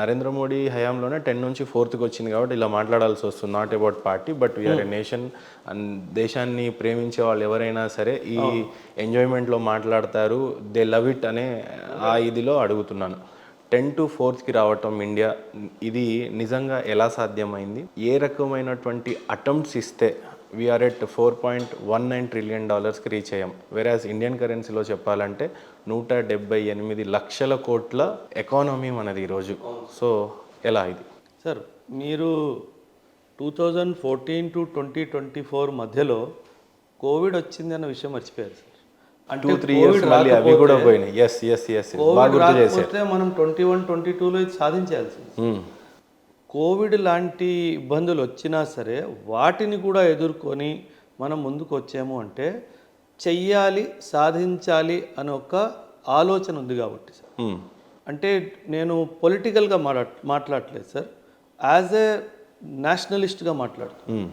నరేంద్ర మోడీ హయాంలోనే 10 నుంచి 4కి వచ్చింది కాబట్టి ఇలా మాట్లాడాల్సి వస్తుంది. Not about party but we are a nation. And దేశాన్ని ప్రేమించే వాళ్ళు ఎవరైనా సరే ఈ ఎంజాయ్మెంట్లో మాట్లాడతారు. దే లవ్ ఇట్ అనే ఆ ఇదిలో అడుగుతున్నాను. 10 to 4కి రావటం ఇండియా, ఇది నిజంగా ఎలా సాధ్యమైంది? ఏ రకమైనటువంటి అటెంప్ట్స్ ఇస్తే వీఆర్ ఎట్ $4.19 ట్రిలియన్ రీచ్ అయ్యాం? వెరాజ్ ఇండియన్ కరెన్సీలో చెప్పాలంటే 178 లక్షల కోట్ల ఎకానమీ మనది ఈరోజు. సో ఎలా ఇది సార్? మీరు 2014 to 2024 మధ్యలో కోవిడ్ వచ్చింది అన్న విషయం మర్చిపోయారు సార్. అంటే 2-3 ఇయర్స్ మళ్ళీ అవి కూడా పోయినాయి. కోవిడ్ రాకపోతే మనం 21-22లో ఇది సాధించాల్సింది. కోవిడ్ లాంటి ఇబ్బందులు వచ్చినా సరే వాటిని కూడా ఎదుర్కొని మనం ముందుకు వచ్చాము అంటే చెయ్యాలి, సాధించాలి అని ఒక ఆలోచన ఉంది కాబట్టి సార్. అంటే నేను పొలిటికల్గా మాట్లాడట్లేదు సార్, యాజ్ ఏ నేషనలిస్ట్గా మాట్లాడుతున్నాను.